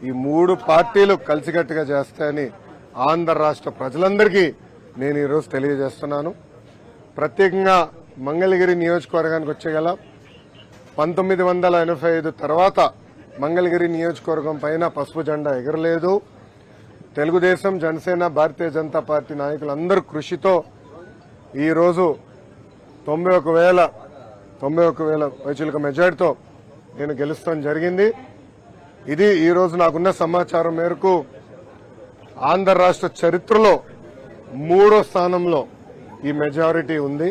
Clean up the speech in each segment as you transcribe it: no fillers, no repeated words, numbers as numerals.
ఈ మూడు పార్టీలు కలిసికట్టుగా చేస్తాయని ఆంధ్ర రాష్ట్ర ప్రజలందరికీ నేను ఈరోజు తెలియజేస్తున్నాను. ప్రత్యేకంగా మంగళగిరి నియోజకవర్గానికి వచ్చేగల 1985 తర్వాత మంగళగిరి నియోజకవర్గం పైన పసుపు జెండా ఎగరలేదు. తెలుగుదేశం, జనసేన, భారతీయ జనతా పార్టీ నాయకులందరూ కృషితో ఈరోజు 91,000 పైచిలుక మెజార్టీతో నేను గెలుస్తాం జరిగింది. ఇది ఈరోజు నాకున్న సమాచారం మేరకు ఆంధ్ర రాష్ట్ర చరిత్రలో 3వ స్థానంలో ఈ మెజారిటీ ఉంది.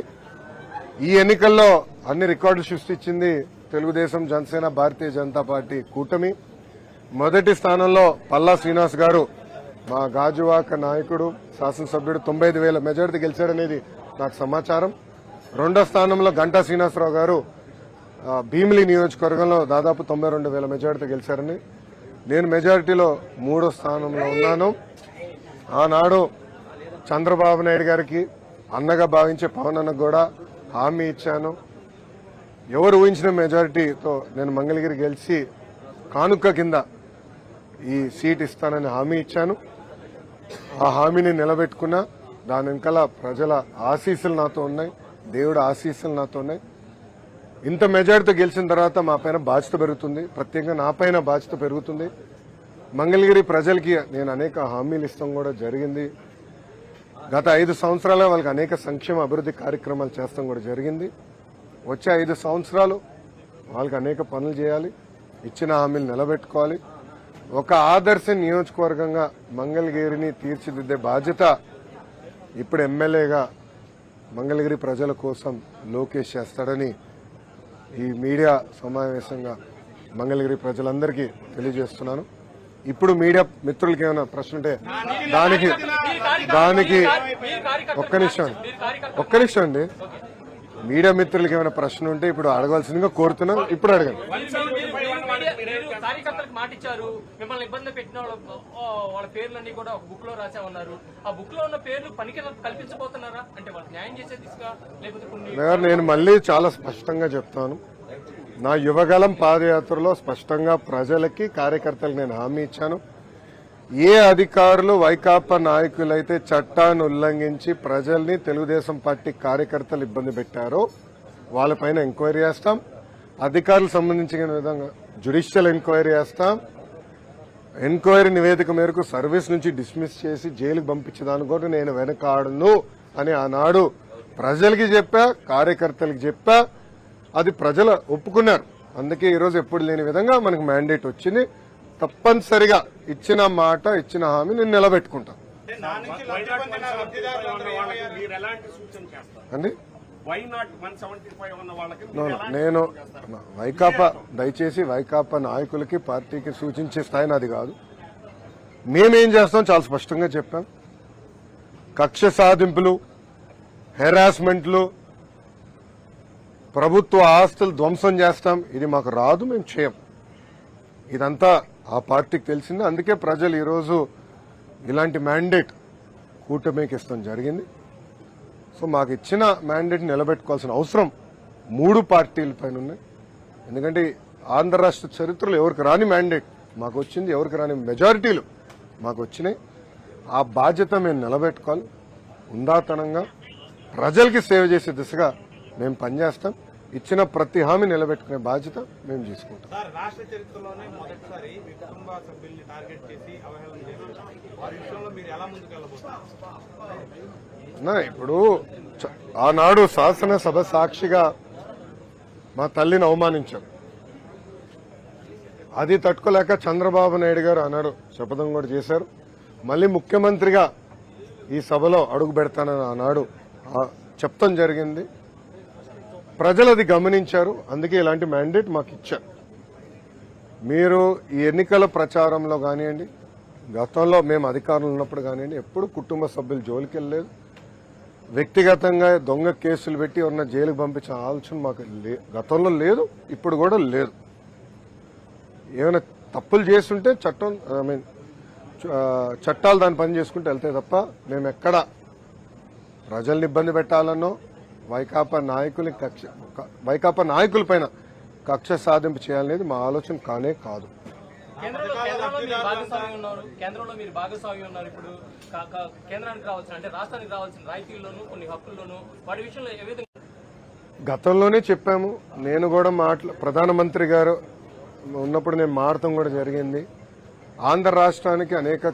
ఈ ఎన్నికల్లో అన్ని రికార్డులు సృష్టించింది తెలుగుదేశం, జనసేన, భారతీయ జనతా పార్టీ కూటమి. మొదటి స్థానంలో పల్లా శ్రీనివాస్ గారు, మా గాజువాక నాయకుడు, శాసనసభ్యుడు 95,000 మెజారిటీ గెలిచారనేది నాకు సమాచారం. రెండో స్థానంలో గంటా శ్రీనివాసరావు గారు భీమిలి నియోజకవర్గంలో దాదాపు 92,000 మెజారిటీ గెలిచారని, నేను మెజారిటీలో 3వ స్థానంలో ఉన్నాను. ఆనాడు చంద్రబాబు నాయుడు గారికి అన్నగా భావించే పవన్ అన్నకు కూడా హామీ ఇచ్చాను. ఎవరు ఊహించిన మెజారిటీతో నేను మంగళగిరి గెలిచి కానుక కింద ఈ సీట్ ఇస్తానని హామీ ఇచ్చాను. ఆ హామీని నిలబెట్టుకున్నా. దాని వెనకాల ప్రజల ఆశీస్సులు నాతో ఉన్నాయి, దేవుడు ఆశీస్సులు నాతో ఉన్నాయి. ఇంత మెజారిటీతో గెలిచిన తర్వాత మా పైన బాధ్యత పెరుగుతుంది, ప్రత్యేకంగా నా పైన బాధ్యత పెరుగుతుంది. మంగళగిరి ప్రజలకి నేను అనేక హామీలు ఇస్తాం కూడా జరిగింది. గత 5 సంవత్సరాలుగా వాళ్ళకి అనేక సంక్షేమ అభివృద్ధి కార్యక్రమాలు చేస్తాం కూడా జరిగింది. వచ్చే 5 సంవత్సరాలు వాళ్ళకి అనేక పనులు చేయాలి, ఇచ్చిన హామీలు నిలబెట్టుకోవాలి. ఒక ఆదర్శ నియోజకవర్గంగా మంగళగిరిని తీర్చిదిద్దే బాధ్యత ఇప్పుడు ఎమ్మెల్యేగా మంగళగిరి ప్రజల కోసం లోకేష్ చేస్తాడని ఈ మీడియా సమావేశంగా మంగళగిరి ప్రజలందరికీ తెలియజేస్తున్నాను. ఇప్పుడు మీడియా మిత్రులకి ఏమైనా ప్రశ్న ఉంటే దానికి ఒక్క నిమిషం అండి. మీడియా మిత్రులకి ఏమైనా ప్రశ్న ఉంటే ఇప్పుడు అడగవలసిందిగా కోరుతున్నాను. ఇప్పుడు అడగండి. కార్యకర్తలకు మాటిచ్చారు, మిమ్మల్ని ఇబ్బంది పెట్టిన వాళ్ళ పేర్లన్నీ కూడా ఒక బుక్ లో రాసామన్నారు. ఆ బుక్ లో ఉన్న పేర్లు పనికి కల్పించబోతున్నారా? అంటే వాళ్ళకి న్యాయం చేసే దిశగా లేకపోతే నేను మళ్ళీ చాలా స్పష్టంగా చెప్తాను. నా యువగలం పాదయాత్రలో స్పష్టంగా ప్రజలకి, కార్యకర్తలకు నేను హామీ ఇచ్చాను. ఏ అధికారులు వైకాపా నాయకులైతే చట్టాన్ని ఉల్లంఘించి ప్రజల్ని, తెలుగుదేశం పార్టీ కార్యకర్తలు ఇబ్బంది పెట్టారో వాళ్ళపైన ఎంక్వైరీ చేస్తాం. అధికారులకు సంబంధించిన విధంగా జ్యుడిషియల్ ఎంక్వైరీ చేస్తాం. ఎంక్వైరీ నివేదిక మేరకు సర్వీస్ నుంచి డిస్మిస్ చేసి జైలుకు పంపించేదాన్ని కూడా నేను వెనకాడను అని ఆనాడు ప్రజలకి చెప్పా, కార్యకర్తలకు చెప్పా. అది ప్రజలు ఒప్పుకున్నారు. అందుకే ఈరోజు ఎప్పుడు లేని విధంగా మనకు మ్యాండేట్ వచ్చింది. తప్పనిసరిగా ఇచ్చిన మాట, ఇచ్చిన హామీ నేను నిలబెట్టుకుంటాను అండి. నేను వైకాపా, దయచేసి వైకాపా నాయకులకి, పార్టీకి సూచించే స్థాయి నాది కాదు. మేమేం చేస్తాం చాలా స్పష్టంగా చెప్పాం. కక్ష సాధింపులు, హెరాస్మెంట్లు, ప్రభుత్వ ఆస్తులు ధ్వంసం చేస్తాం, ఇది మాకు రాదు, మేము చేయం. ఇదంతా ఆ పార్టీకి తెలిసింది. అందుకే ప్రజలు ఈరోజు ఇలాంటి మ్యాండేట్ కూటమికి ఇస్తాం జరిగింది. సో మాకు ఇచ్చిన మ్యాండేట్ నిలబెట్టుకోవాల్సిన అవసరం 3 పార్టీల పైన ఉన్నాయి. ఎందుకంటే ఆంధ్ర రాష్ట్ర చరిత్రలో ఎవరికి రాని మ్యాండేట్ మాకు వచ్చింది, ఎవరికి రాని మెజారిటీలు మాకు వచ్చినాయి. ఆ బాధ్యత మేము నిలబెట్టుకోవాలి. ఉందాతనంగా ప్రజలకి సేవ చేసే దిశగా మేము పనిచేస్తాం. ఇచ్చిన ప్రతి హామీ నిలబెట్టుకునే బాధ్యత మేము తీసుకుంటాం. రాష్ట్ర చరిత్రలోనే మొదటిసారి మీ కుటుంబ సభ్యుల్ని టార్గెట్ చేసి అవహేళన చేశారు. వారి విషయంలో మీరు ఎలా ముందుకెళ్ళబోతున్నారు? ఇప్పుడు ఆనాడు శాసనసభ సాక్షిగా మా తల్లిని అవమానించారు. అది తట్టుకోలేక చంద్రబాబు నాయుడు గారు ఆనాడు శపథం కూడా చేశారు. మళ్ళీ ముఖ్యమంత్రిగా ఈ సభలో అడుగు పెడతానని ఆనాడు చెప్తాం జరిగింది. ప్రజలు అది గమనించారు. అందుకే ఇలాంటి మ్యాండేట్ మాకు ఇచ్చారు. మీరు ఈ ఎన్నికల ప్రచారంలో కానివ్వండి, గతంలో మేము అధికారంలో ఉన్నప్పుడు కానివ్వండి, ఎప్పుడు కుటుంబ సభ్యులు జోలికి వెళ్ళలేదు. వ్యక్తిగతంగా దొంగ కేసులు పెట్టి ఎవరన్నా జైలుకు పంపించిన ఆలోచన మాకు గతంలో లేదు, ఇప్పుడు కూడా లేదు. ఏమైనా తప్పులు చేస్తుంటే చట్టాలు దాని పని చేసుకుంటూ వెళ్తే తప్ప మేము ఎక్కడ ప్రజల్ని ఇబ్బంది పెట్టాలనో వైకాపా నాయకులపైన కక్ష సాధింపు చేయాలనేది మా ఆలోచన కానే కాదు. కేంద్రంలో మీరు భాగస్వామ్యం ఉన్నారు. కేంద్రంలో మీరు భాగస్వామ్యం ఉన్నారు. ఇప్పుడు కేంద్రానికి రావాల్సిన అంటే రాష్ట్రానికి రావాల్సిన రాయితీల్లోనూ కొన్ని హక్కుల్లోనూ వాటి విషయంలో ఏ విధంగా గతంలోనే చెప్పాము. నేను కూడా ప్రధానమంత్రి గారు ఉన్నప్పుడు నేను మాట్లాడటం కూడా జరిగింది. ఆంధ్ర రాష్ట్రానికి అనేక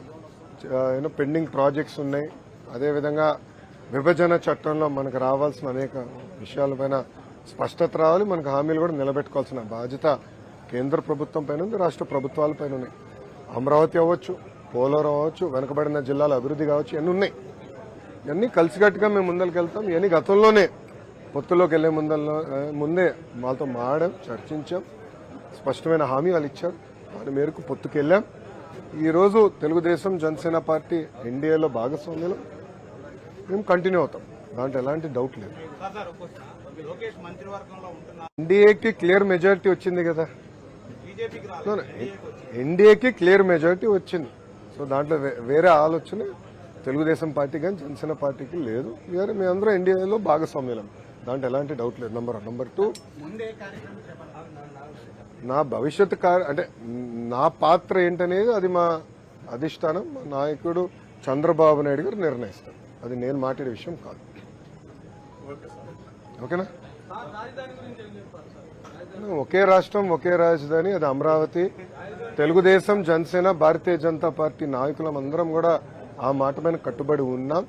పెండింగ్ ప్రాజెక్ట్స్ ఉన్నాయి. అదేవిధంగా విభజన చట్టంలో మనకు రావాల్సిన అనేక విషయాలపైన స్పష్టత రావాలి. మనకు హామీలు కూడా నిలబెట్టుకోవాల్సిన బాధ్యత కేంద్ర ప్రభుత్వం పైన ఉంది, రాష్ట్ర ప్రభుత్వాల పైన ఉన్నాయి. అమరావతి అవ్వచ్చు, పోలవరం అవ్వచ్చు, వెనుకబడిన జిల్లాల అభివృద్ధి కావచ్చు, ఇవన్నీ ఉన్నాయి. ఇవన్నీ కలిసికట్టుగా మేము ముందరికెళ్తాం. ఇవన్నీ గతంలోనే పొత్తులోకి వెళ్లే ముందే వాళ్ళతో మాట్లాడాం, చర్చించాం, స్పష్టమైన హామీ వాళ్ళు ఇచ్చారు. దాని మేరకు పొత్తుకెళ్లాం. ఈరోజు తెలుగుదేశం జనసేన పార్టీ ఎన్డీఏలో భాగస్వామ్యంలో మేము కంటిన్యూ అవుతాం. దాంట్లో ఎలాంటి డౌట్ లేదు. లోకేష్ మంత్రివర్గంలో ఉంటున్నారు, ఎన్డీఏకి క్లియర్ మెజారిటీ వచ్చింది కదా. బీజేపీకి ఎన్డీఏకి క్లియర్ మెజారిటీ వచ్చింది. సో దాంట్లో వేరే ఆలోచన తెలుగుదేశం పార్టీ కానీ జనసేన పార్టీకి లేదు. మేమందరం ఎన్డీఏలో భాగస్వామ్యం. దాంట్లో ఎలాంటి డౌట్ లేదు. నంబర్ 1. నంబర్ 2, నా భవిష్యత్ అంటే నా పాత్ర ఏంటనేది అది మా అధిష్టానం, మా నాయకుడు చంద్రబాబు నాయుడు గారు నిర్ణయిస్తారు. అది నేను మాట్లాడే విషయం కాదు. ఓకేనా? ఒకే రాష్ట్రం ఒకే రాజధాని, అది అమరావతి. తెలుగుదేశం జనసేన భారతీయ జనతా పార్టీ నాయకులం అందరం కూడా ఆ మాట పైన కట్టుబడి ఉన్నాం.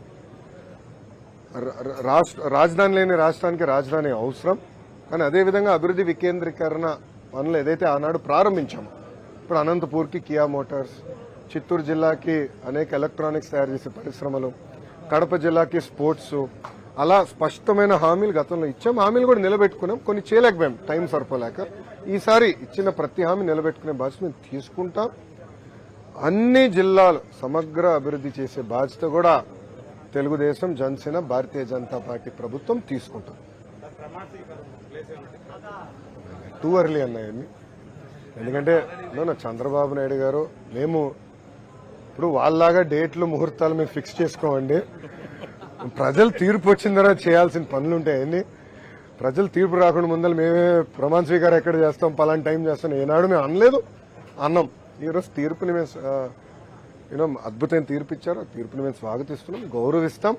రాజధాని లేని రాష్ట్రానికి రాజధాని అవసరం. కానీ అదేవిధంగా అభివృద్ధి వికేంద్రీకరణ పనులు ఏదైతే ఆనాడు ప్రారంభించామో, ఇప్పుడు అనంతపూర్కి కియా మోటార్స్, చిత్తూరు జిల్లాకి అనేక ఎలక్ట్రానిక్స్ తయారు చేసే పరిశ్రమలు, కడప జిల్లాకి స్పోర్ట్స్, అలా స్పష్టమైన హామీలు గతంలో ఇచ్చాం. హామీలు కూడా నిలబెట్టుకున్నాం. కొన్ని చేయలేకపోయాం, టైం సరిపోలేక. ఈసారి ఇచ్చిన ప్రతి హామీ నిలబెట్టుకునే బాధ్యత మేము తీసుకుంటాం. అన్ని జిల్లాలు సమగ్ర అభివృద్ధి చేసే బాధ్యత కూడా తెలుగుదేశం జనసేన భారతీయ జనతా పార్టీ ప్రభుత్వం తీసుకుంటాం. Too early అన్నాయన్ని. ఎందుకంటే చంద్రబాబు నాయుడు గారు మేము ఇప్పుడు వాళ్ళలాగా డేట్లు ముహూర్తాలు మేము ఫిక్స్ చేసుకోమండి. ప్రజలు తీర్పు వచ్చిన తర్వాత చేయాల్సిన పనులు ఉంటాయండి. ప్రజలు తీర్పు రాకుండా ముందర మేమే ప్రమాణ స్వీకారం ఎక్కడ చేస్తాం, పలానా టైం చేస్తాం ఏనాడు మేము అనలేదు, అన్నాం. ఈరోజు తీర్పుని మేము అద్భుతమైన తీర్పు ఇచ్చారు. ఆ తీర్పుని మేము స్వాగతిస్తున్నాం, గౌరవిస్తాం.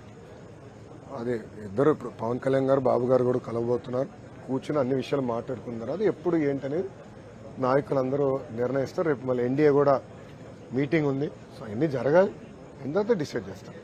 అది ఇద్దరు ఇప్పుడు పవన్ కళ్యాణ్ గారు, బాబు గారు కూడా కలవబోతున్నారు. కూర్చుని అన్ని విషయాలు మాట్లాడుకున్నారు. అది ఎప్పుడు ఏంటనేది నాయకులందరూ నిర్ణయిస్తారు. రేపు మళ్ళీ ఎన్డీఏ కూడా మీటింగ్ ఉంది. సో అన్నీ జరగాలి, ఎంత డిసైడ్ చేస్తారు.